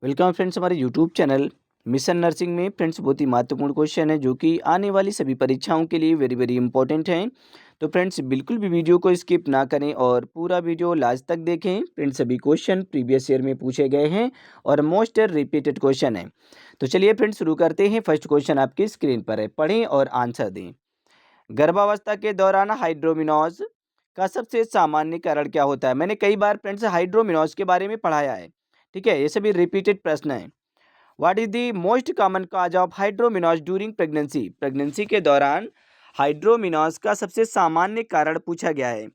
Welcome friends हमारे YouTube channel mission nursing में friends बहुत ही महत्वपूर्ण क्वेश्चन है जो कि आने वाली सभी परीक्षाओं के लिए वेरी वेरी इंपॉर्टेंट हैं। तो फ्रेंड्स बिल्कुल भी वीडियो को स्किप ना करें और पूरा वीडियो लास्ट तक देखें। फ्रेंड्स सभी क्वेश्चन प्रीवियस ईयर में पूछे गए हैं और मोस्ट रिपीटेड क्वेश्चन है। तो चलिए फ्रेंड्स शुरू करते हैं। फर्स्ट क्वेश्चन आपकी स्क्रीन पर है, पढ़ें और आंसर दें। गर्भावस्था के दौरान हाइड्रोमिनोज का सबसे सामान्य कारण क्या होता है? मैंने कई बार फ्रेंड्स हाइड्रोमिनोज के बारे में पढ़ाया है। ठीक है, ये सभी रिपीटेड प्रश्न है। What is the most common cause of hydramnios during pregnancy? Pregnancy के दौरान हाइड्रोमिनोज का सबसे सामान्य कारण पूछा गया है।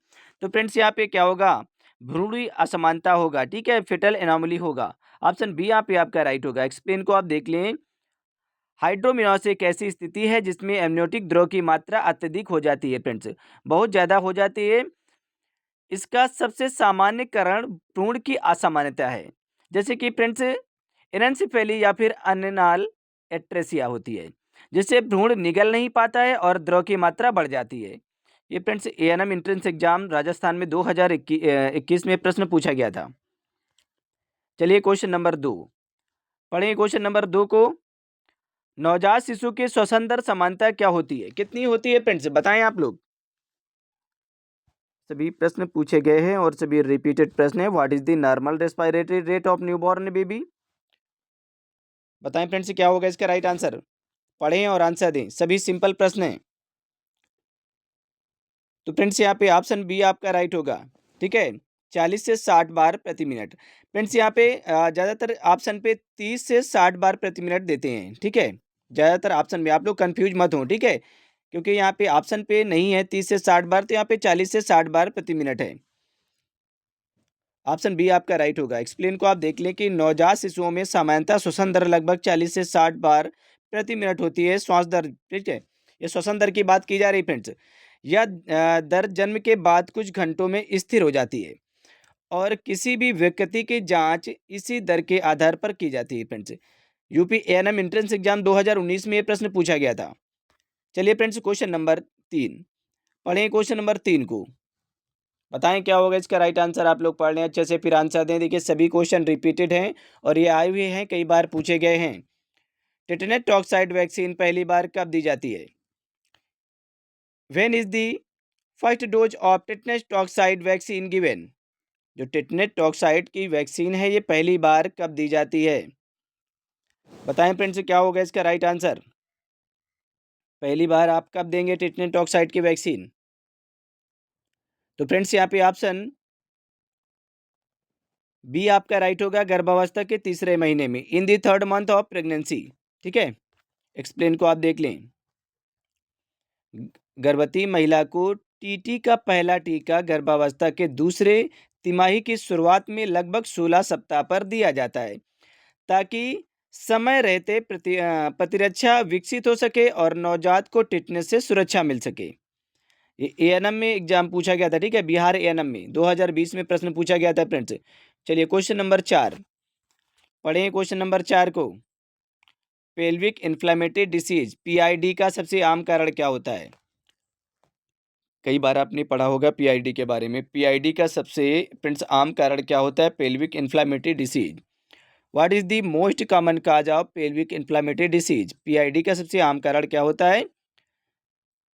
तो फ्रेंड्स यहाँ पे क्या होगा? भ्रूण असमानता होगा। ठीक है, फेटल एनोमली होगा। ऑप्शन बी यहाँ पे आपका राइट होगा। एक्सप्लेन को आप देख लें। हाइड्रोमिनोज एक ऐसी स्थिति है जिसमें एमनियोटिक द्रव की मात्रा अत्यधिक हो जाती है फ्रेंड्स, बहुत ज़्यादा हो जाती है। इसका सबसे सामान्य कारण भ्रूण की असामान्यता है, जैसे कि फ्रेंड्स एनेंसिफेली या फिर अननाल एट्रेसिया होती है, जिससे भ्रूण निगल नहीं पाता है और द्रव की मात्रा बढ़ जाती है। ये friends ANM entrance exam Rajasthan में 2021 में प्रश्न पूछा गया था। चलिए क्वेश्चन नंबर 2 पढ़ें। क्वेश्चन नंबर 2 को, नवजात शिशु की श्वसन दर समानता क्या होती है? कितनी होती है फ्रेंड्स, बताएं आप लोग। सभी प्रश्न पूछे गए हैं और सभी रिपीटेड प्रश्न है। What is the normal respiratory rate of newborn baby? बताएं फ्रेंड्स क्या होगा इसका राइट आंसर। पढ़ें और आंसर दें, सभी सिंपल प्रश्न हैं। तो फ्रेंड्स यहाँ पे ऑप्शन बी आपका राइट होगा। ठीक है, 40 से 60 बार प्रति मिनट। फ्रेंड्स यहाँ पे ज़्यादातर ऑप्शन पे 30 से 60 बार प्रति मिनट देते हैं। ठीक है, ज़्यादातर ऑप्शन में आप लोग कंफ्यूज मत हो। ठीक है, क्योंकि यहाँ पे ऑप्शन पे नहीं है 30 से 60 बार, तो यहाँ पे 40 से 60 बार प्रति मिनट है। ऑप्शन बी आपका राइट होगा। एक्सप्लेन को आप देख लें कि नवजात शिशुओं में सामान्यतः श्वसन दर लगभग 40 से 60 बार प्रति मिनट होती है। श्वास दर, ठीक है, ये श्वसन दर की बात की जा रही फ्रेंड्स। यह दर जन्म के बाद कुछ घंटों में स्थिर हो जाती है और किसी भी व्यक्ति की जांच इसी दर के आधार पर की जाती है friends. UP ANM entrance exam 2019 में ये प्रश्न पूछा गया था। चलिए फ्रेंड्स क्वेश्चन नंबर 3 पढ़ें। क्वेश्चन नंबर 3 को बताएं क्या होगा इसका राइट आंसर। आप लोग पढ़ लें अच्छे से, फिर आंसर दें। देखिए सभी क्वेश्चन रिपीटेड हैं और ये आए हुए हैं, कई बार पूछे गए हैं। टेटनेस टॉक्साइड वैक्सीन पहली बार कब दी जाती है? When is the first dose of tetanus toxoid vaccine given? जो टेटनेस टॉक्साइड की वैक्सीन है ये पहली बार कब दी जाती है? बताएं फ्रेंड्स क्या होगा इसका राइट आंसर। पहली बार आप कब देंगे टेटनेस टॉक्साइड की वैक्सीन? तो फ्रेंड्स यहाँ पे ऑप्शन बी आपका राइट होगा, गर्भावस्था के तीसरे महीने में, in the third month of pregnancy. ठीक है, एक्सप्लेन को आप देख लें। गर्भवती महिला को टीटी का पहला टीका गर्भावस्था के दूसरे तिमाही की शुरुआत में लगभग 16 सप्ताह पर दिया जाता है, ताकि समय रहते प्रतिरक्षा विकसित हो सके और नवजात को टिटनेस से सुरक्षा मिल सके। ये एएनएम में एग्जाम पूछा गया था। ठीक है, बिहार एएनएम में 2020 में प्रश्न पूछा गया था फ्रेंड्स। चलिए क्वेश्चन नंबर 4 पढ़ें। क्वेश्चन नंबर 4 को, पेल्विक इन्फ्लेमेटरी डिसीज पीआईडी का सबसे आम कारण क्या होता है? कई बार आपने पढ़ा होगा पीआईडी के बारे में। पीआईडी का सबसे फ्रेंड्स आम कारण क्या होता है? Pelvic inflammatory disease. What is the most common cause of pelvic inflammatory disease? PID का सबसे आम कारण क्या होता है?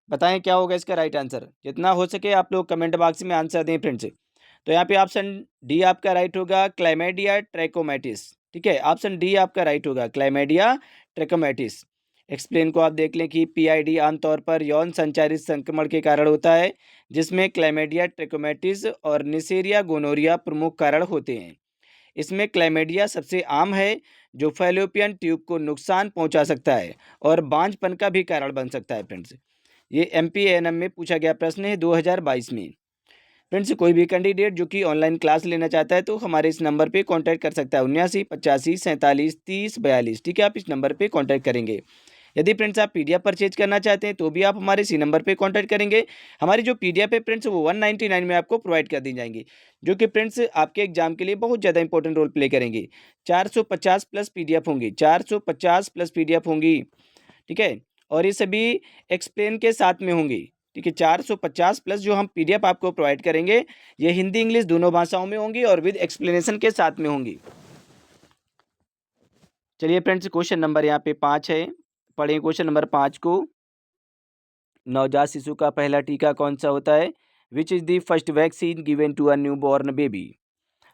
बताएं क्या होगा इसका राइट आंसर। जितना हो सके आप लोग कमेंट बॉक्स में आंसर दें फ्रेंड्स। तो यहाँ पे ऑप्शन डी आपका राइट होगा, क्लैमिडिया ट्रैकोमैटिस। ठीक है, ऑप्शन डी आपका राइट होगा, क्लैमिडिया ट्रैकोमैटिस। एक्सप्लेन को आप देख लें कि पीआईडी आमतौर पर यौन संचारित संक्रमण के कारण होता है, जिसमें क्लैमिडिया ट्रैकोमैटिस और निसेरिया गोनोरिया प्रमुख कारण होते हैं। इसमें क्लैमिडिया सबसे आम है, जो फैलोपियन ट्यूब को नुकसान पहुंचा सकता है और बांझपन का भी कारण बन सकता है फ्रेंड्स। ये एमपीएनएम में पूछा गया प्रश्न है 2022 में। फ्रेंड्स कोई भी कैंडिडेट जो कि ऑनलाइन क्लास लेना चाहता है तो हमारे इस नंबर पे कांटेक्ट कर सकता है, 79 85 47 30 42। ठीक है, आप इस नंबर पे कांटेक्ट करेंगे। यदि फ्रेंड्स आप पीडीएफ परचेज करना चाहते हैं तो भी आप हमारे इसी नंबर पे कांटेक्ट करेंगे। हमारी जो पीडीएफ है फ्रेंड्स वो 199 में आपको प्रोवाइड कर दी जाएंगी, जो कि फ्रेंड्स आपके एग्जाम के लिए बहुत ज़्यादा इंपॉर्टेंट रोल प्ले करेंगी। 450 प्लस पीडीएफ होंगी, 450 प्लस पीडीएफ होंगी। ठीक है, और ये सभी एक्सप्लेन के साथ में होंगी। ठीक है, 450 प्लस जो हम पीडीएफ आपको प्रोवाइड करेंगे, ये हिंदी इंग्लिश दोनों भाषाओं में होंगी और विद एक्सप्लेनेशन के साथ में होंगी। चलिए फ्रेंड्स, क्वेश्चन नंबर यहाँ पे 5 है। पढ़ें क्वेश्चन नंबर 5 को। नवजात शिशु का पहला टीका कौन सा होता है? Which is the first vaccine given to a newborn baby?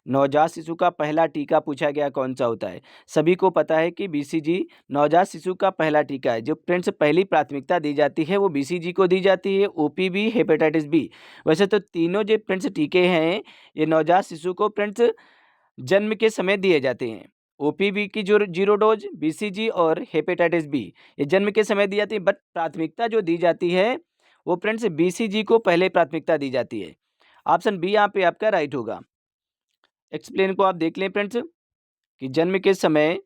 नवजात शिशु का पहला टीका पूछा गया कौन सा होता है? सभी को पता है कि बीसीजी नवजात शिशु का पहला टीका है। जो फ्रेंड्स पहली प्राथमिकता दी जाती है वो बीसीजी को दी जाती है, ओपीवी, हेपेटाइटिस बी। वैसे तो तीनों जो फ्रेंड्स टीके हैं ये नवजात शिशु को फ्रेंड्स जन्म के समय दिए जाते हैं। ओपीवी की जो 0 डोज, बीसीजी और हेपेटाइटिस बी ये जन्म के समय दी जाती है, बट प्राथमिकता जो दी जाती है वो फ्रेंड्स बीसीजी को पहले प्राथमिकता दी जाती है। ऑप्शन बी यहाँ पे आपका राइट होगा। एक्सप्लेन को आप देख लें फ्रेंड्स कि जन्म के समय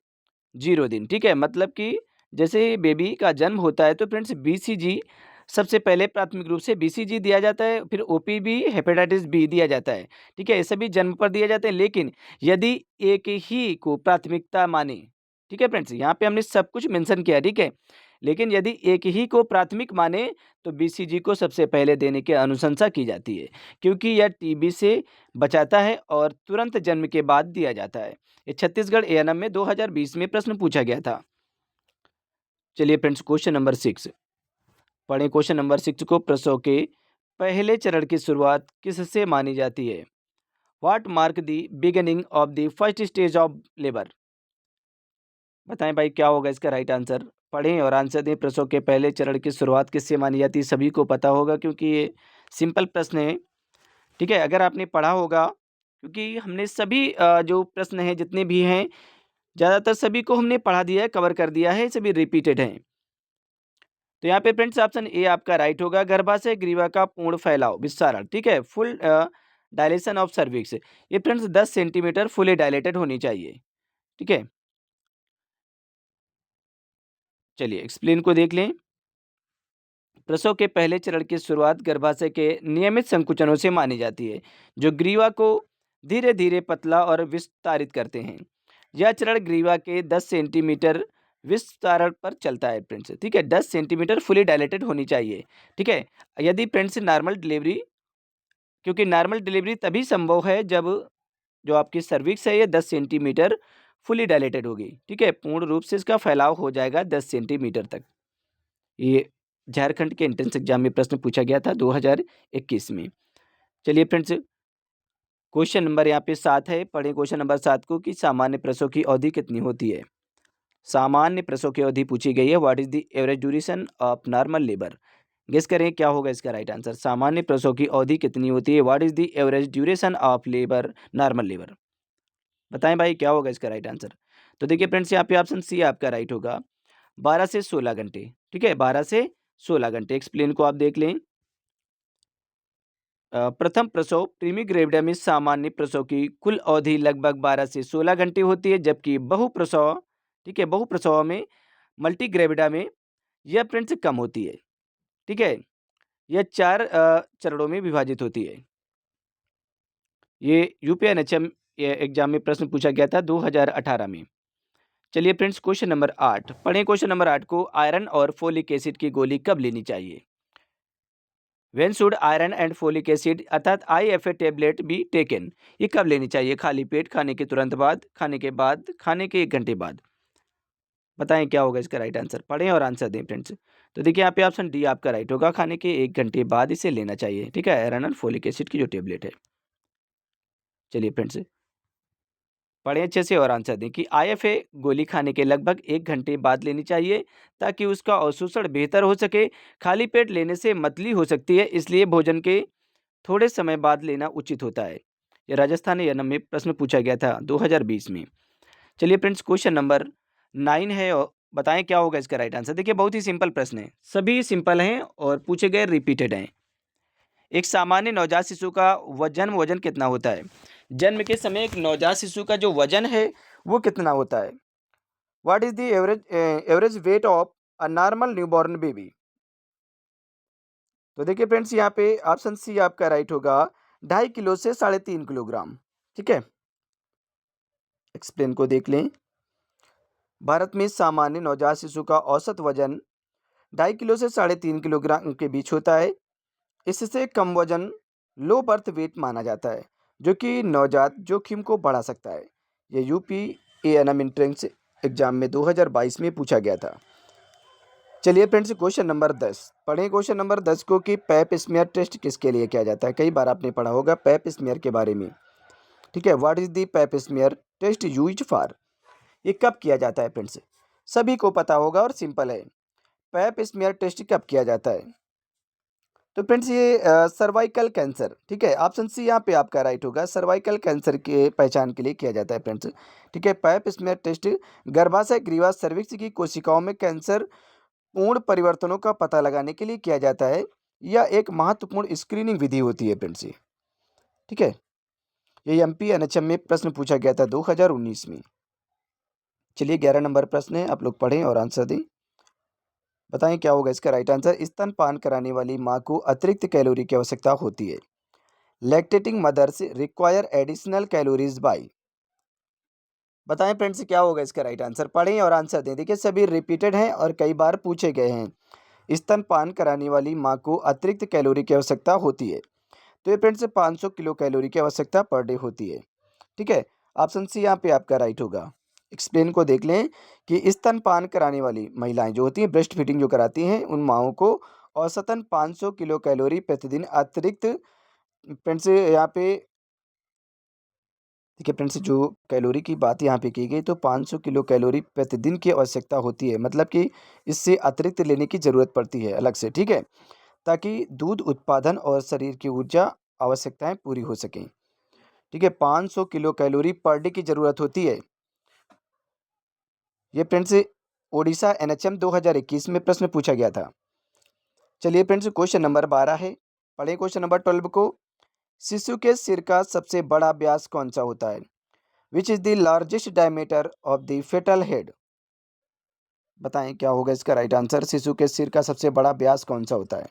0 दिन, ठीक है? मतलब कि जैसे ही बेबी का जन्म होता है तो फ्रेंड्स बीसीजी सबसे पहले प्राथमिक रूप से बीसीजी दिया जाता है, फिर ओपीवी, हेपेटाइटिस बी दिया जाता है, ठीक है? ये सभी जन्म पर दिए जाते हैं, लेकिन यदि एक ही को प्राथमिकता माने, ठीक है फ्रेंड्स? यहाँ पे हमने सब कुछ मेंशन किया, ठीक है? लेकिन यदि एक ही को प्राथमिक माने तो बीसीजी को सबसे पहले देने की अनुशंसा की जाती है, क्योंकि यह टीबी से बचाता है और तुरंत जन्म के बाद दिया जाता है। ये छत्तीसगढ़ एएनएम में 2020 में प्रश्न पूछा गया था। चलिए फ्रेंड्स, क्वेश्चन नंबर 6 पढ़ें। क्वेश्चन नंबर 6 को। प्रसव के पहले चरण की शुरुआत किससे मानी जाती है? What mark the beginning of the first stage of labour? बताएं भाई क्या होगा इसका राइट आंसर। पढ़ें और आंसर दें। प्रसव के पहले चरण की शुरुआत किससे मानी जाती है? सभी को पता होगा क्योंकि ये सिंपल प्रश्न है, ठीक है? अगर आपने पढ़ा होगा, क्योंकि हमने सभी जो प्रश्न हैं जितने भी हैं ज़्यादातर सभी को हमने पढ़ा दिया है, कवर कर दिया है, सभी रिपीटेड हैं। तो यहाँ पे फ्रेंड्स ऑप्शन ए आपका राइट होगा। गर्भाशय ग्रीवा का पूर्ण फैलाव, विस्तारण, ठीक है? Full dilation of cervix. ये फ्रेंड्स 10 सेंटीमीटर फुली डायलेटेड होनी चाहिए, ठीक है? चलिए एक्सप्लेन को देख लें। प्रसव के पहले चरण की शुरुआत गर्भाशय के नियमित संकुचनों से मानी जाती है, जो ग्रीवा को धीरे धीरे पतला और विस्तारित करते हैं। यह चरण ग्रीवा के 10 सेंटीमीटर विस्तारण पर चलता है फ्रेंड्स, ठीक है? 10 सेंटीमीटर फुली डायलेटेड होनी चाहिए, ठीक है? यदि फ्रेंड्स नॉर्मल डिलीवरी, क्योंकि नॉर्मल डिलीवरी तभी संभव है जब जो आपकी सर्विक्स है ये 10 सेंटीमीटर फुली डायलेटेड होगी, ठीक है? पूर्ण रूप से इसका फैलाव हो जाएगा 10 सेंटीमीटर तक। ये झारखंड के एंट्रेंस एग्जाम में प्रश्न पूछा गया था 2021 में। चलिए फ्रेंड्स, क्वेश्चन नंबर यहाँ पे 7 है। पढ़ें क्वेश्चन नंबर 7 को कि सामान्य प्रसव की अवधि कितनी होती है? सामान्य प्रसव की अवधि पूछी गई है। What is the average duration of normal labour? Guess करें क्या होगा इसका राइट आंसर। सामान्य प्रसव की अवधि कितनी होती है? What is the average duration of labour, normal labour? बताएं भाई क्या होगा इसका राइट आंसर। तो देखिए फ्रेंड्स, यहाँ पे ऑप्शन सी आपका राइट होगा, 12 से 16 घंटे, ठीक है? 12 से 16 घंटे। एक्सप्लेन को आप देख लें। प्रथम प्रसव प्रीमी ग्रेविडा में सामान्य प्रसव की कुल अवधि लगभग 12 से 16 घंटे होती है, जबकि बहुप्रसव, ठीक है, बहुप्रसव में मल्टी ग्रेविडा में यह फ्रेंड्स कम होती है, ठीक है? यह 4 चरणों में विभाजित होती है। ये यूपीएनएचएम एग्जाम में प्रश्न पूछा गया था 2018 में। चलिए फ्रेंड्स, क्वेश्चन नंबर 8 पढ़ें। क्वेश्चन नंबर 8 को। आयरन और फोलिक एसिड की गोली कब लेनी चाहिए? When should iron and folic acid अर्थात आईएफए टेबलेट बी टेकन? ये कब लेनी चाहिए? खाली पेट, खाने के तुरंत बाद, खाने के बाद, खाने के 1 घंटे बाद? बताएं क्या होगा इसका राइट आंसर। पढ़ें और आंसर दें फ्रेंड्स। तो देखिए यहाँ पे ऑप्शन डी आपका राइट होगा, खाने के 1 घंटे बाद इसे लेना चाहिए, ठीक है? आयरन और फोलिक एसिड की जो टेबलेट है। चलिए फ्रेंड्स, पढ़ें अच्छे से और आंसर दें कि आईएफए गोली खाने के लगभग 1 घंटे बाद लेनी चाहिए ताकि उसका अवशोषण बेहतर हो सके। खाली पेट लेने से मतली हो सकती है, इसलिए भोजन के थोड़े समय बाद लेना उचित होता है। ये राजस्थान एएनएम में प्रश्न पूछा गया था 2020 में। चलिए फ्रेंड्स, क्वेश्चन नंबर 9 है और बताएं क्या होगा इसका राइट आंसर। देखिए बहुत ही सिंपल प्रश्न है, सभी सिंपल हैं और पूछे गए रिपीटेड हैं। एक सामान्य नवजात शिशु का वजन कितना होता है? जन्म के समय एक नवजात शिशु का जो वजन है वो कितना होता है? What is the average weight of a normal newborn baby? तो देखिए फ्रेंड्स, यहाँ पे ऑप्शन सी आपका राइट होगा, 2.5 किलो से 3.5 किलोग्राम, ठीक है? एक्सप्लेन को देख लें। भारत में सामान्य नवजात शिशु का औसत वजन 2.5 किलो से 3.5 किलोग्राम के बीच होता है। इससे कम वजन लो बर्थ वेट माना जाता है, जो कि नवजात जोखिम को बढ़ा सकता है। ये यूपी एएनएम एंट्रेंस एग्जाम में 2022 में पूछा गया था। चलिए फ्रेंड्स, क्वेश्चन नंबर 10 पढ़ें। क्वेश्चन नंबर 10 को कि पैप स्मीयर टेस्ट किसके लिए किया जाता है। कई बार आपने पढ़ा होगा पैप स्मीयर के बारे में। ठीक है, what is the Pap smear test used for. ये कब किया जाता है फ्रेंड्स, सभी को पता होगा और सिंपल है। पैप स्मीयर टेस्ट कब किया जाता है? तो फ्रेंड्स ये सर्वाइकल कैंसर, ठीक है, ऑप्शन सी यहाँ पे आपका राइट होगा। सर्वाइकल कैंसर के पहचान के लिए किया जाता है फ्रेंड्स। ठीक है, पैप स्मीयर टेस्ट गर्भाशय, ग्रीवा, सर्विक्स की कोशिकाओं में कैंसर पूर्ण परिवर्तनों का पता लगाने के लिए किया जाता है। यह एक महत्वपूर्ण स्क्रीनिंग विधि होती है फ्रेंड्स ये। ठीक है, ये एमपी एनएचएम में प्रश्न पूछा गया था 2019 में। चलिए 11 नंबर प्रश्न है, आप लोग पढ़ें और आंसर दें। बताएं क्या होगा इसका राइट आंसर। स्तनपान कराने वाली माँ को अतिरिक्त कैलोरी की आवश्यकता होती है। Lactating mothers require additional calories by. बताएं फ्रेंड्स क्या होगा इसका राइट आंसर। पढ़ें और आंसर दें। देखिए सभी रिपीटेड हैं और कई बार पूछे गए हैं। स्तनपान कराने वाली माँ को अतिरिक्त कैलोरी की आवश्यकता होती है। तो ये फ्रेंड्स 500 किलो कैलोरी की आवश्यकता पर डे होती है। ठीक है, ऑप्शन सी यहाँ पे आपका राइट होगा। एक्सप्लेन को देख लें कि स्तनपान कराने वाली महिलाएं जो होती हैं, ब्रेस्ट फीडिंग जो कराती हैं, उन माओं को औसतन 500 किलो कैलोरी प्रतिदिन अतिरिक्त फ्रेंड्स यहाँ पे। देखिए फ्रेंड्स, जो कैलोरी की बात यहाँ पे की गई तो 500 किलो कैलोरी प्रतिदिन की आवश्यकता होती है, मतलब कि इससे अतिरिक्त लेने की ज़रूरत पड़ती है अलग से। ठीक है, ताकि दूध उत्पादन और शरीर की ऊर्जा आवश्यकताएं पूरी हो सकें। ठीक है, 500 किलो कैलोरी पर डे की ज़रूरत होती है। ये फ्रेंड्स ओडिशा एनएचएम 2021 में प्रश्न पूछा गया था। चलिए फ्रेंड्स, क्वेश्चन नंबर 12 है। पढ़े क्वेश्चन नंबर 12 को। शिशु के सिर का सबसे बड़ा व्यास कौन सा होता है? Which is the largest diameter of the fetal head. बताएं क्या होगा इसका राइट आंसर। शिशु के सिर का सबसे बड़ा व्यास कौन सा होता है?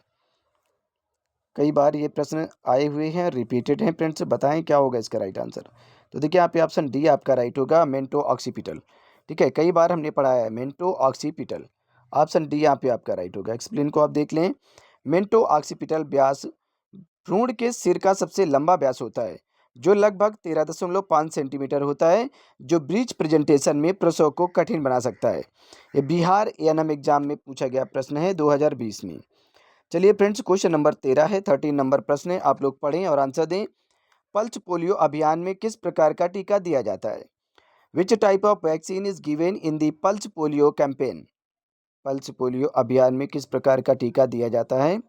कई बार ये प्रश्न आए हुए हैं, रिपीटेड हैं फ्रेंड्स। बताएं क्या होगा इसका राइट आंसर। तो देखिए यहाँ पे ऑप्शन डी आपका राइट होगा, मेंटो ऑक्सीपिटल। ठीक है, कई बार हमने पढ़ा है मेंटो ऑक्सीपिटल। ऑप्शन डी यहाँ पे आपका राइट होगा। एक्सप्लेन को आप देख लें। मेंटो ऑक्सीपिटल व्यास भ्रूण के सिर का सबसे लंबा व्यास होता है, जो लगभग 13.5 सेंटीमीटर होता है, जो ब्रीच प्रेजेंटेशन में प्रसव को कठिन बना सकता है। ये बिहार एएनएम एग्जाम में पूछा गया प्रश्न है 2020 में। चलिए फ्रेंड्स, क्वेश्चन नंबर 13 है, 13 नंबर प्रश्न है, आप लोग पढ़ें और आंसर दें। पल्स पोलियो अभियान में किस प्रकार का टीका दिया जाता है? Which type of vaccine is given in the pulse polio campaign. Pulse polio अभियान में किस प्रकार का टीका दिया जाता है?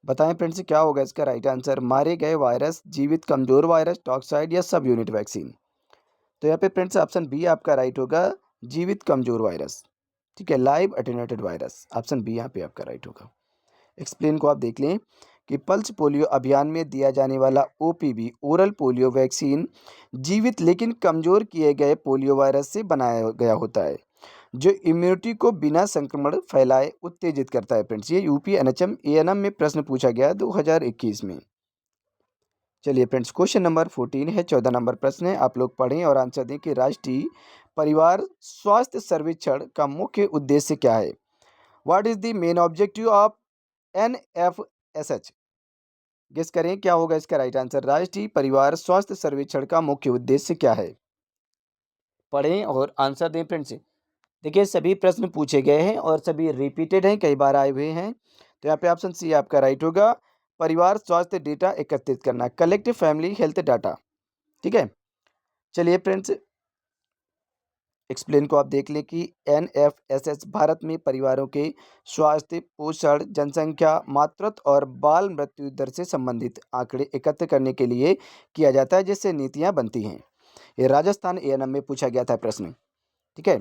बताएं फ्रेंड्स क्या होगा इसका राइट आंसर। मारे गए वायरस, जीवित कमजोर वायरस, टॉक्साइड या सब यूनिट वैक्सीन। तो यहाँ पे फ्रेंड्स ऑप्शन बी आपका राइट होगा, जीवित कमजोर वायरस। ठीक है, live attenuated virus, option B यहाँ पे आपका राइट होगा। एक्सप्लेन को आप देख लें कि पल्स पोलियो अभियान में दिया जाने वाला ओपीवी ओरल पोलियो वैक्सीन जीवित लेकिन कमजोर किए गए पोलियो वायरस से बनाया गया होता है, जो इम्यूनिटी को बिना संक्रमण फैलाए उत्तेजित करता है। फ्रेंड्स ये यूपी एनएचएम एएनएम में प्रश्न पूछा गया 2021 में। चलिए फ्रेंड्स, क्वेश्चन नंबर 14 है, 14 नंबर प्रश्न है, आप लोग पढ़ें और आंसर दें कि राष्ट्रीय परिवार स्वास्थ्य सर्वेक्षण का मुख्य उद्देश्य क्या है? What is the main objective of NFSH. Guess करें क्या होगा इसका राइट आंसर। राष्ट्रीय परिवार स्वास्थ्य सर्वेक्षण का मुख्य उद्देश्य क्या है? पढ़ें और आंसर दें फ्रेंड्स। देखिए सभी प्रश्न पूछे गए हैं और सभी रिपीटेड हैं, कई बार आए हुए हैं। तो यहाँ पे ऑप्शन सी आपका राइट होगा, परिवार स्वास्थ्य डेटा एकत्रित करना, कलेक्टिव फैमिली हेल्थ डाटा। ठीक है, चलिए फ्रेंड्स एक्सप्लेन को आप देख लें कि एनएफएसएस भारत में परिवारों के स्वास्थ्य, पोषण, जनसंख्या, मातृत्व और बाल मृत्यु दर से संबंधित आंकड़े एकत्र करने के लिए किया जाता है, जिससे नीतियां बनती हैं। ये राजस्थान एएनएम में पूछा गया था प्रश्न। ठीक है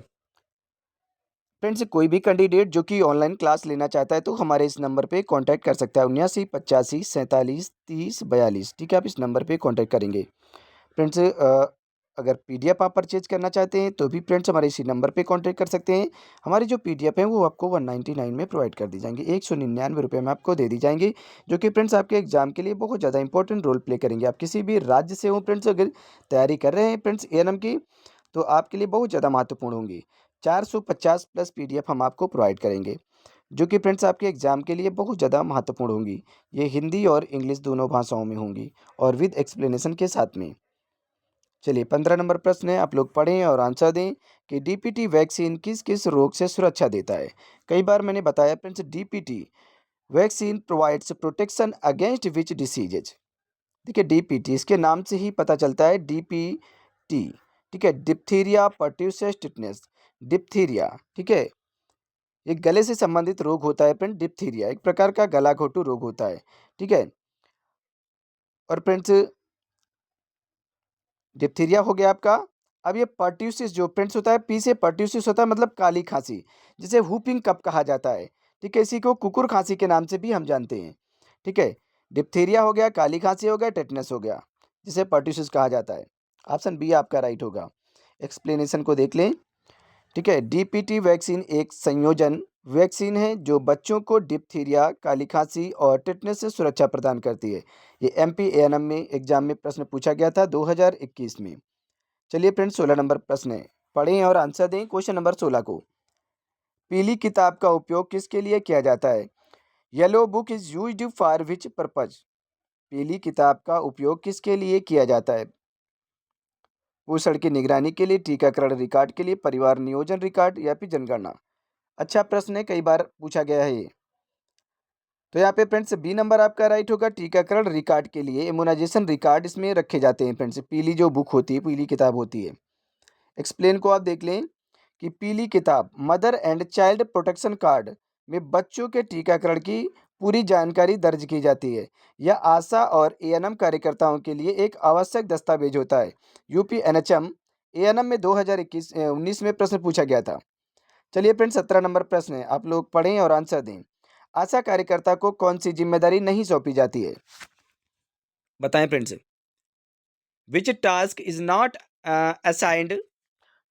फ्रेंड्स, कोई भी कैंडिडेट जो कि ऑनलाइन क्लास लेना चाहता है तो हमारे इस नंबर पे कांटेक्ट कर सकता है, 79 85 47 30 42। ठीक है, आप इस नंबर पे कांटेक्ट करेंगे। फ्रेंड्स अगर पीडीएफ आप परचेज करना चाहते हैं तो भी फ्रेंड्स हमारे इसी नंबर पे कांटेक्ट कर सकते हैं। हमारी जो पीडीएफ है वो आपको 199 में प्रोवाइड कर दी जाएंगी, 199 रुपये में आपको दे दी जाएंगी, जो कि फ्रेंड्स आपके एग्जाम के लिए बहुत ज़्यादा इंपॉर्टेंट रोल प्ले करेंगे। आप किसी भी राज्य से हो फ्रेंड्स, अगर तैयारी कर रहे हैं फ्रेंड्स एएनएम की, तो आपके लिए बहुत ज़्यादा महत्वपूर्ण होंगी। 450 प्लस पीडीएफ हम आपको प्रोवाइड करेंगे, जो कि फ्रेंड्स आपके एग्जाम के लिए बहुत ज़्यादा महत्वपूर्ण होंगी। ये हिंदी और इंग्लिश दोनों भाषाओं में होंगी और विद एक्सप्लेनेशन के साथ में। चलिए 15 नंबर प्रश्न है, आप लोग पढ़ें और आंसर दें कि डीपीटी वैक्सीन किस किस रोग से सुरक्षा देता है। कई बार मैंने बताया friends, DPT vaccine provides protection against which diseases. देखिए डीपीटी इसके नाम से ही पता चलता है, डीपीटी, ठीक है, डिप्थीरिया पर्ट्यूसिस टिटनेस। डिप्थीरिया, ठीक है, ये गले से संबंधित रोग होता है फ्रेंड। डिप्थीरिया एक प्रकार का गला घोटू रोग होता है, ठीक है। और फ्रेंड्स डिप्थीरिया हो गया आपका। अब ये पर्ट्यूसिस जो फ्रेंड्स होता है, पी से पर्ट्यूसिस होता है मतलब काली खांसी, जिसे हुपिंग कफ कहा जाता है, ठीक है। इसी को कुकुर खांसी के नाम से भी हम जानते हैं, ठीक है। डिप्थीरिया हो गया, काली खांसी हो गया, टेटनस हो गया, जिसे पर्ट्यूसिस कहा जाता है। ऑप्शन बी आपका राइट होगा। एक्सप्लेनेशन को देख लें, ठीक है। डीपीटी वैक्सीन एक संयोजन वैक्सीन है जो बच्चों को डिप्थीरिया, काली खांसी और टिटनेस से सुरक्षा प्रदान करती है। ये एमपी एएनएम में एग्जाम में प्रश्न पूछा गया था 2021 में। चलिए फ्रेंड्स 16 नंबर प्रश्न है, पढ़ें और आंसर दें क्वेश्चन नंबर 16 को। पीली किताब का उपयोग किसके लिए किया जाता है? Yellow book is used for which purpose? पीली किताब का उपयोग किसके लिए किया जाता है? पोषण की निगरानी के लिए, टीकाकरण रिकॉर्ड के लिए, परिवार नियोजन रिकॉर्ड या फिर जनगणना। अच्छा प्रश्न है, कई बार पूछा गया है ये। तो यहाँ पे फ्रेंड्स बी नंबर आपका राइट होगा। टीकाकरण रिकॉर्ड के लिए, इम्यूनाइजेशन रिकॉर्ड इसमें रखे जाते हैं फ्रेंड्स। पीली जो बुक होती है, पीली किताब होती है। एक्सप्लेन को आप देख लें कि पीली किताब mother and child protection card में बच्चों के टीकाकरण की पूरी जानकारी दर्ज की जाती है। यह आशा और एएनएम कार्यकर्ताओं के लिए एक आवश्यक दस्तावेज होता है। यूपी एनएचएम एएनएम में 2019 में प्रश्न पूछा गया था। चलिए फ्रेंड 17 नंबर प्रश्न है, आप लोग पढ़ें और आंसर दें। आशा कार्यकर्ता को कौन सी जिम्मेदारी नहीं सौंपी जाती है? बताएं friends. Which task is not assigned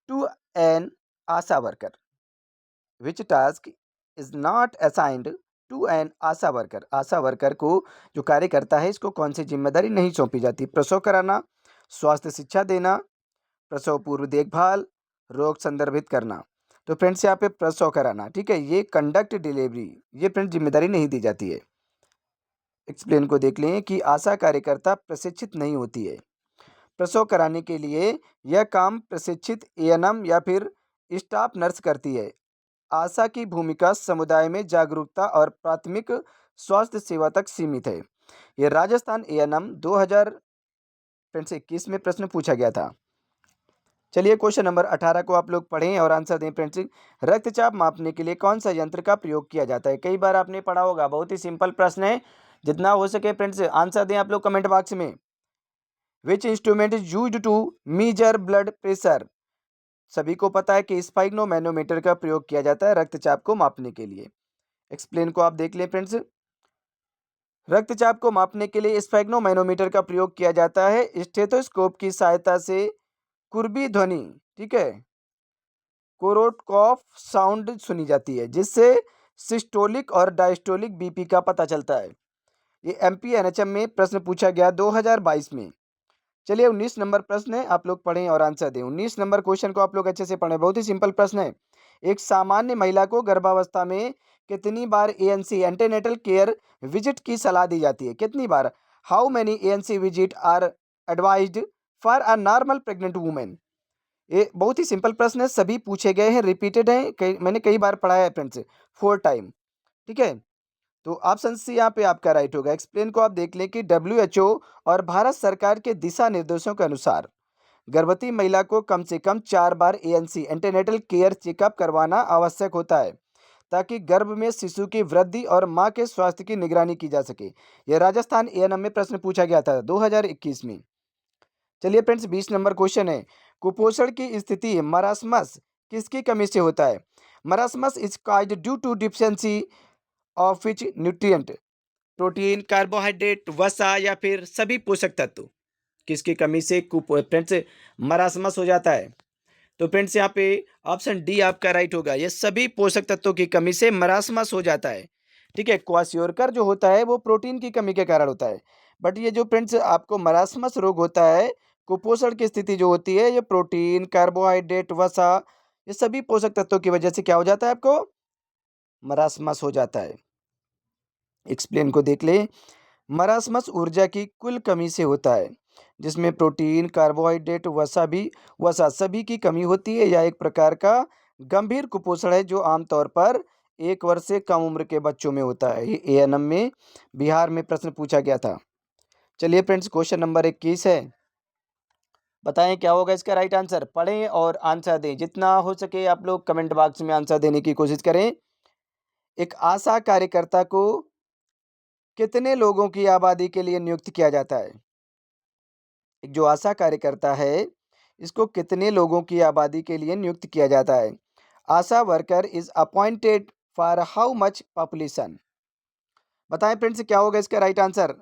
to an ASHA worker? Which task is not assigned to an ASHA worker? ASHA worker को जो कार्य करता है, इसको कौन सी जिम्मेदारी नहीं सौंपी जाती? प्रसव कराना, स्वास्थ्य शिक्षा देना, प्रसव पूर्व देखभाल, रोग संदर्भित करना। तो फ्रेंड्स यहाँ पे प्रसव कराना, ठीक है, ये कंडक्ट डिलीवरी, ये फ्रेंड्स जिम्मेदारी नहीं दी जाती है। एक्सप्लेन को देख लें कि आशा कार्यकर्ता प्रशिक्षित नहीं होती है। प्रसव कराने के लिए यह काम प्रशिक्षित एएनएम या फिर स्टाफ नर्स करती है। आशा की भूमिका समुदाय में जागरूकता और प्राथमिक स्वास्थ्य सेवा तक सीमित है। ये राजस्थान एएनएम 2021 में प्रश्न पूछा गया था। चलिए क्वेश्चन नंबर 18 को आप लोग पढ़ें और आंसर दें फ्रेंड्स। रक्तचाप मापने के लिए कौन सा यंत्र का प्रयोग किया जाता है? कई बार आपने पढ़ा होगा, बहुत ही सिंपल प्रश्न है। जितना हो सके फ्रेंड्स आंसर दें आप लोग कमेंट बॉक्स में। Which instrument is used to measure blood pressure? सभी को पता है कि स्पाइग्नो मैनोमीटर का प्रयोग किया जाता है रक्तचाप को मापने के लिए। एक्सप्लेन को आप देख लें फ्रेंड्स। रक्तचाप को मापने के लिए स्पाइग्नो मैनोमीटर का प्रयोग किया जाता है। स्टेथोस्कोप की सहायता से कुर्बी ध्वनि, ठीक है, कोरोटकॉफ साउंड सुनी जाती है, जिससे सिस्टोलिक और डायस्टोलिक बीपी का पता चलता है। ये एमपी एनएचएम में प्रश्न पूछा गया 2022 में। चलिए 19 नंबर प्रश्न है, आप लोग पढ़ें और आंसर दें। 19 नंबर क्वेश्चन को आप लोग अच्छे से पढ़ें, बहुत ही सिंपल प्रश्न है। एक सामान्य महिला को गर्भावस्था में कितनी बार एएनसी एंटीनेटल केयर विजिट की सलाह दी जाती है? कितनी बार? How many ANC visit are advised for a normal pregnant women? ये बहुत ही सिंपल प्रश्न है, सभी पूछे गए हैं, रिपीटेड है, मैंने कई बार पढ़ाया है फ्रेंड्स, 4 टाइम, ठीक है। तो ऑप्शन सी यहाँ पे आपका राइट होगा। एक्सप्लेन को आप देख लें कि डब्ल्यूएचओ और भारत सरकार के दिशा निर्देशों के अनुसार गर्भवती महिला को कम से कम 4 बार एएनसी एंटीनेटल केयर चेकअप करवाना आवश्यक होता है, ताकि गर्भ में शिशु की वृद्धि और मां के स्वास्थ्य की निगरानी की जा सके। यह राजस्थान एएनएम में प्रश्न पूछा गया था 2021 में। चलिए फ्रेंड्स 20 नंबर क्वेश्चन है, कुपोषण की स्थिति मरासमस किसकी कमी से होता है? Marasmus is caused due to deficiency of which nutrient? Protein, carbohydrate, वसा या फिर सभी पोषक तत्व किसकी कमी से फ्रेंड्स मरासमस हो जाता है? तो फ्रेंड्स यहाँ पे ऑप्शन डी आपका राइट होगा। ये सभी पोषक तत्वों की कमी से मरासमस हो जाता है, ठीक है। क्वाशियोरकर जो होता है वो प्रोटीन की कमी के कारण होता है, बट ये जो फ्रेंड्स आपको मरासमस रोग होता है, कुपोषण की स्थिति जो होती है, ये प्रोटीन, कार्बोहाइड्रेट, वसा, ये सभी पोषक तत्वों की वजह से क्या हो जाता है? आपको मरासमस हो जाता है। एक्सप्लेन को देख ले। मरासमस ऊर्जा की कुल कमी से होता है। जिसमें प्रोटीन, कार्बोहाइड्रेट, वसा सभी की कमी होती है, या एक प्रकार का गंभीर कुपोषण है जो आमतौर पर 1 वर्ष से कम उम्र के बच्चों में होता है। ये एएनएम में बिहार में प्रश्न पूछा गया था। चलिए फ्रेंड्स, क्वेश्चन नंबर 21 है। बताएं क्या होगा इसका राइट आंसर। पढ़ें और आंसर दें। जितना हो सके आप लोग कमेंट बॉक्स में आंसर देने की कोशिश करें। एक आशा कार्यकर्ता को कितने लोगों की आबादी के लिए नियुक्त किया जाता है? एक जो आशा कार्यकर्ता है, इसको कितने लोगों की आबादी के लिए नियुक्त किया जाता है? ASHA worker is appointed for how much population? बताएं फ्रेंड्स क्या होगा इसका राइट आंसर।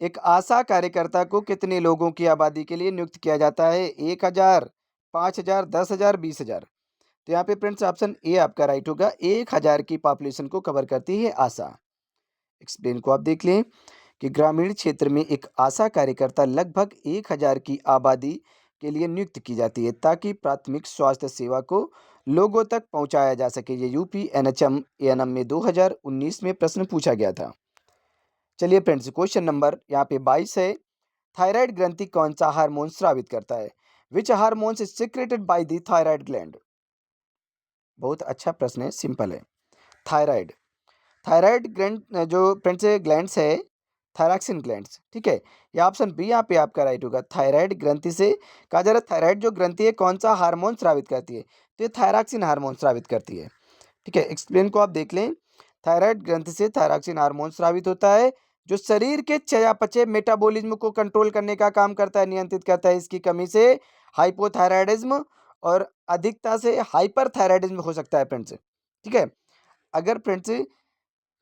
एक आशा कार्यकर्ता को कितने लोगों की आबादी के लिए नियुक्त किया जाता है? 1,000, 5,000, 10,000, 20,000? तो यहाँ पे फ्रेंड्स ऑप्शन ए आपका राइट होगा। 1,000 की पॉपुलेशन को कवर करती है आशा। एक्सप्लेन को आप देख लें कि ग्रामीण क्षेत्र में एक आशा कार्यकर्ता लगभग 1,000 की आबादी के लिए नियुक्त की जाती है ताकि प्राथमिक स्वास्थ्य सेवा को लोगों तक पहुंचाया जा सके। ये यूपी एनएचएम एएनएम में 2019 में प्रश्न पूछा गया था। चलिए फ्रेंड्स, क्वेश्चन नंबर यहाँ पे 22 है। थायराइड ग्रंथि कौन सा हार्मोन स्रावित करता है? विच hormones is secreted by the thyroid gland? बहुत अच्छा प्रश्न है, सिंपल है। थायराइड थायराइड ग्लैंड जो फ्रेंड्स ग्लैंड्स है, थायरॉक्सिन ग्लैंड्स, ठीक है। ये ऑप्शन बी यहाँ पे आपका राइट होगा। थायराइड ग्रंथि से कहा जा रहा है थायराइड जो ग्रंथि है कौन सा हार्मोन स्रावित करती है? तो ये थायरॉक्सिन हार्मोन स्रावित करती है, ठीक है। एक्सप्लेन को आप देख लें। थायराइड ग्रंथि से थायरॉक्सिन हार्मोन स्रावित होता है जो शरीर के चयापचय मेटाबॉलिज्म को कंट्रोल करने का काम करता है, नियंत्रित करता है। इसकी कमी से हाइपोथायराइडिज्म और अधिकता से हाइपरथायराइडिज्म हो सकता है फ्रेंड्स, ठीक है। अगर फ्रेंड्स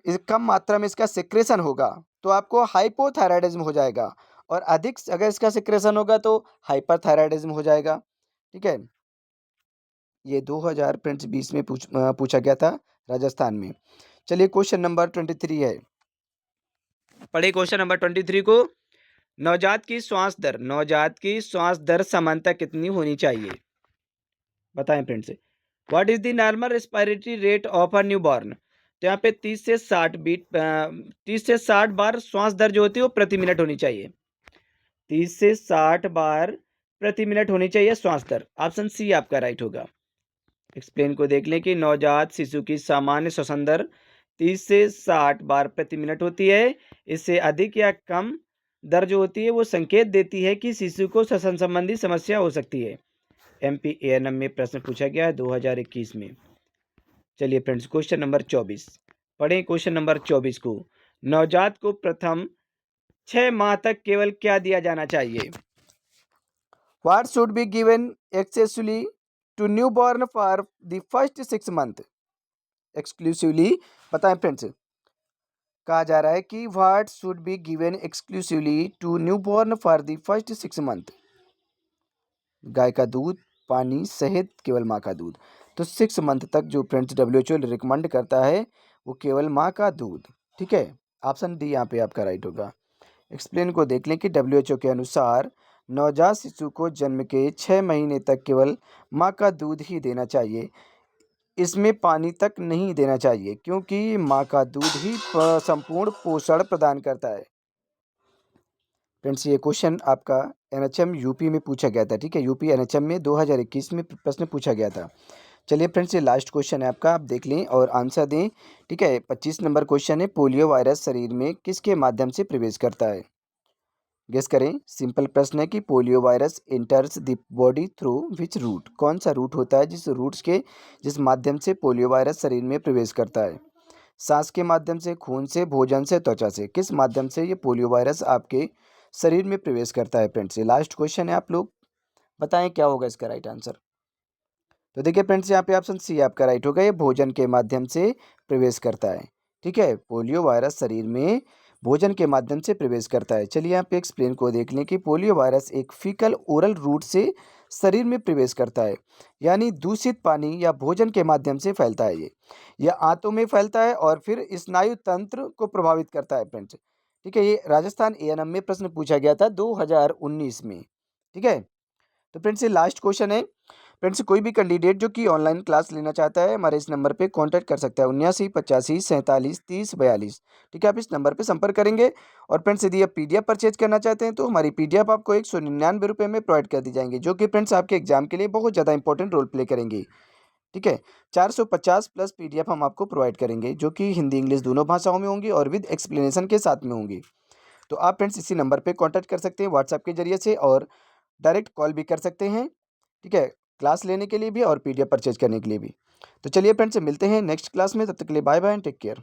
इस कम मात्रा में इसका सिक्रेशन होगा तो आपको हाइपोथायराइडिज्म हो जाएगा, और अधिक अगर इसका सिक्रेशन होगा तो हाइपरथायराइडिज्म हो जाएगा, ठीक है। ये 2020 में पूछा गया था राजस्थान में। चलिए क्वेश्चन नंबर 23 है। पढ़े क्वेश्चन नंबर 23 को। नवजात की श्वास दर सामान्यतः कितनी होनी चाहिए? बताएं friends. What is the normal respiratory rate of a newborn? तो यहाँ पे 30 से 60 बार श्वास दर जो होती है वो प्रति मिनट होनी चाहिए। 30 से 60 बार प्रति मिनट होनी चाहिए श्वास दर। ऑप्शन सी आपका राइट होगा। एक्सप्लेन को देख लें कि नवजात शिशु की सामान्य श्वसन दर 30 से 60 बार प्रति मिनट होती है। इससे अधिक या कम दर जो होती है वो संकेत देती है कि शिशु को श्वसन संबंधी समस्या हो सकती है। एमपी एएनएम में प्रश्न पूछा गया है 2021 में। चलिए फ्रेंड्स, क्वेश्चन नंबर 24 पढ़ें। क्वेश्चन नंबर 24 को। नवजात को प्रथम 6 माह तक केवल क्या दिया जाना चाहिए? What should be given exclusively to newborn for the first 6 month? Exclusively बताएं फ्रेंड्स। कहा जा रहा है कि what should be given exclusively to newborn for the first 6 month? गाय का दूध, पानी, शहद, केवल माँ का दूध। तो 6 मंथ तक जो फ्रेंड्स WHO रिकमेंड करता है वो केवल माँ का दूध, ठीक है। ऑप्शन डी यहाँ पे आपका राइट होगा। एक्सप्लेन को देख लें कि WHO के अनुसार नवजात शिशु को जन्म के 6 महीने तक केवल माँ का दूध ही देना चाहिए। इसमें पानी तक नहीं देना चाहिए क्योंकि माँ का दूध ही संपूर्ण पोषण प्रदान करता है। फ्रेंड्स, ये क्वेश्चन आपका एनएचएम यूपी में पूछा गया था, ठीक है। यूपी एनएचएम में 2021 में प्रश्न पूछा गया था। चलिए फ्रेंड्स, ये लास्ट क्वेश्चन है आपका, आप देख लें और आंसर दें, ठीक है। 25 नंबर क्वेश्चन है। पोलियो वायरस शरीर में किसके माध्यम से प्रवेश करता है? गेस करें। सिंपल प्रश्न है कि polio virus enters the body through which route? कौन सा रूट होता है जिस माध्यम से पोलियो वायरस शरीर में प्रवेश करता है? सांस के माध्यम से, खून से, भोजन से, त्वचा से? किस माध्यम से ये पोलियो वायरस आपके शरीर में प्रवेश करता है फ्रेंड्स? ये लास्ट क्वेश्चन है, आप लोग बताएं क्या होगा इसका राइट आंसर। तो देखिए फ्रेंड्स, यहाँ पे ऑप्शन सी आपका राइट होगा। ये भोजन के माध्यम से प्रवेश करता है, ठीक है। पोलियो वायरस शरीर में भोजन के माध्यम से प्रवेश करता है। चलिए यहाँ पे एक्सप्लेन को देख लें कि पोलियो वायरस एक फीकल ओरल रूट से शरीर में प्रवेश करता है, यानी दूषित पानी या भोजन के माध्यम से फैलता है। ये यह आंतों में फैलता है और फिर स्नायु तंत्र को प्रभावित करता है फ्रेंड्स, ठीक है। ये राजस्थान एएनएम में प्रश्न पूछा गया था 2019 में, ठीक है। तो फ्रेंड्स, ये लास्ट क्वेश्चन है। फ्रेंड्स कोई भी कैंडिडेट जो कि ऑनलाइन क्लास लेना चाहता है हमारे इस नंबर पे कांटेक्ट कर सकता है 79 85 47 30 42। ठीक है, आप इस नंबर पे संपर्क करेंगे। और फ्रेंड्स यदि आप पीडीएफ परचेज करना चाहते हैं तो हमारी पीडीएफ आपको 199 रुपये में प्रोवाइड कर दी जाएंगी, जो कि फ्रेंड्स आपके एग्जाम के लिए बहुत ज़्यादा इंपॉर्टेंट रोल प्ले करेंगी। ठीक है, 450 प्लस पीडीएफ हम आपको प्रोवाइड करेंगे, जो कि हिंदी इंग्लिश दोनों भाषाओं में होंगी और विद एक्सप्लेनेशन के साथ में होंगी। तो आप फ्रेंड्स इसी नंबर पे कांटेक्ट कर सकते हैं व्हाट्सएप के जरिए से, और डायरेक्ट कॉल भी कर सकते हैं। ठीक है, क्लास लेने के लिए भी और पीडीएफ परचेज करने के लिए भी। तो चलिए फ्रेंड्स मिलते हैं नेक्स्ट क्लास में, तब तक के लिए bye bye and take care.